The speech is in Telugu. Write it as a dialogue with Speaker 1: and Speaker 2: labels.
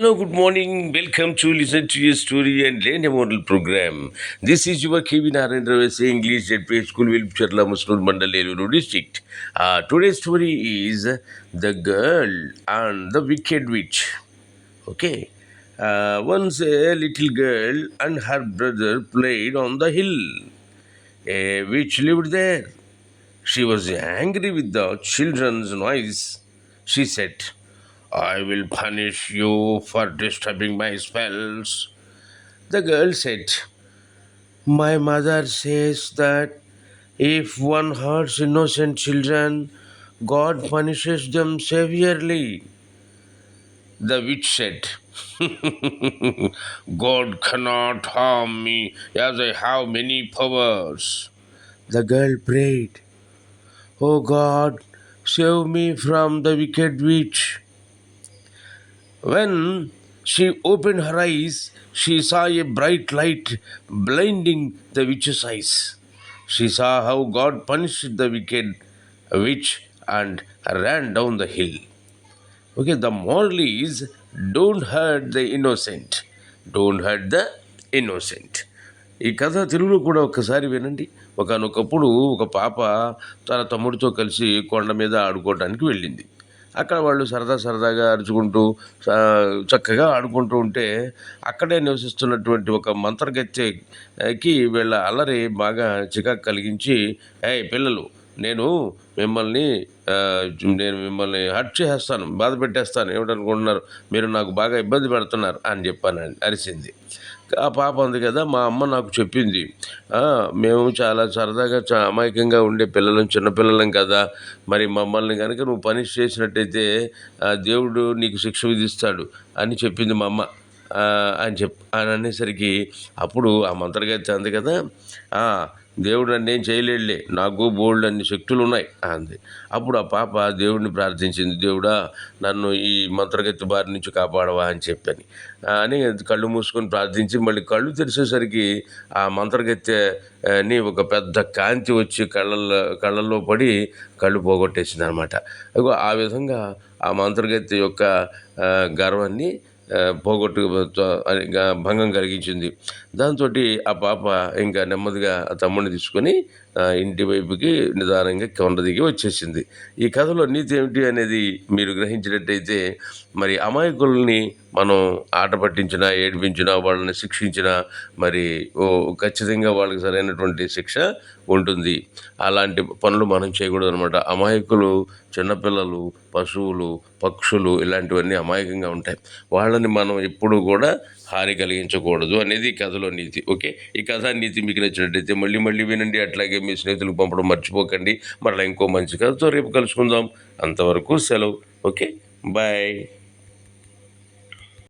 Speaker 1: Hello, good morning. Welcome to listen to your story and learn a model program. This is your Kevin Narendra English at Pay School, Vilpcharla, Musnur Mandal, Eluru district. Today's story is The Girl and the Wicked Witch. Okay. Once a little girl and her brother played on the hill. A witch lived there. She was angry with the children's noise. She said, I will punish you for disturbing my spells. The girl said, my mother says that if one hurts innocent children, God punishes them severely. The witch said, God cannot harm me as I have many powers. The girl prayed, oh God, save me from the wicked witch. When she opened her eyes, she saw a bright light blinding the witch's eyes. She saw how God punished the wicked witch and ran down the hill. Okay, the moral is don't hurt the innocent. Don't hurt the innocent. ఈ కథ తెలుగులో కూడా ఒక్కసారి వినండి. ఒకనొకప్పుడు ఒక పాప తన తమ్ముడితో కలిసి కొండ మీద ఆడుకోవడానికి వెళ్ళింది. అక్కడ వాళ్ళు సరదాగా అరుచుకుంటూ చక్కగా ఆడుకుంటూ ఉంటే అక్కడే నివసిస్తున్నటువంటి ఒక మంత్రగత్తెకి వీళ్ళ అల్లరి బాగా చికాకు కలిగించి, ఏయ్ పిల్లలు, నేను మిమ్మల్ని నేను మిమ్మల్ని హర్ట్ చేసేస్తాను, బాధ పెట్టేస్తాను, ఏమిటనుకుంటున్నారు, మీరు నాకు బాగా ఇబ్బంది పెడుతున్నారు అని చెప్పాను అరిసింది. ఆ పాప ఉంది కదా, మా అమ్మ నాకు చెప్పింది, మేము చాలా సరదాగా అమాయకంగా ఉండే చిన్నపిల్లలం కదా, మరి మమ్మల్ని కనుక నువ్వు పనిష్ చేసినట్టయితే దేవుడు నీకు శిక్ష విధిస్తాడు అని చెప్పింది మా అమ్మ అని అనేసరికి అప్పుడు ఆ మంత్రగత్తె అంది కదా, దేవుడు నన్ను ఏం చేయలేడులే, నాకు బోల్డ్ అన్ని శక్తులు ఉన్నాయి అంది. అప్పుడు ఆ పాప దేవుడిని ప్రార్థించింది, దేవుడా నన్ను ఈ మంత్రగత్తె బారి నుంచి కాపాడవా అని చెప్పని అని కళ్ళు మూసుకొని ప్రార్థించి మళ్ళీ కళ్ళు తెరిచేసరికి ఆ మంత్రగత్తెని ఒక పెద్ద కాంతి వచ్చి కళ్ళల్లో పడి కళ్ళు పోగొట్టేసింది అనమాట. ఆ విధంగా ఆ మంత్రగత్తె యొక్క గర్వాన్ని భంగం కలిగించింది. దాంతో ఆ పాప ఇంకా నెమ్మదిగా ఆ తమ్ముడిని తీసుకొని ఇంటి వైపుకి నిదానంగా కొండ దిగి వచ్చేసింది. ఈ కథలో నీతి ఏమిటి అనేది మీరు గ్రహించినట్టయితే, మరి అమాయకుల్ని మనం ఆట పట్టించినా, ఏడిపించినా, వాళ్ళని శిక్షించినా మరి ఖచ్చితంగా వాళ్ళకి సరైనటువంటి శిక్ష ఉంటుంది. అలాంటి పనులు మనం చేయకూడదు అనమాట. అమాయకులు, చిన్నపిల్లలు, పశువులు, పక్షులు ఇలాంటివన్నీ అమాయకంగా ఉంటాయి. వాళ్ళని మనం ఎప్పుడూ కూడా హాని కలిగించకూడదు అనేది ఈ కథలో నీతి. ఓకే, ఈ కథ నీతి మీకు నచ్చినట్టయితే మళ్ళీ వినండి. అట్లాగే మీ స్నేహితులకు పంపడం మర్చిపోకండి. మరలా ఇంకో మంచి కథతో రేపు కలుసుకుందాం. అంతవరకు సెలవు. Okay, bye.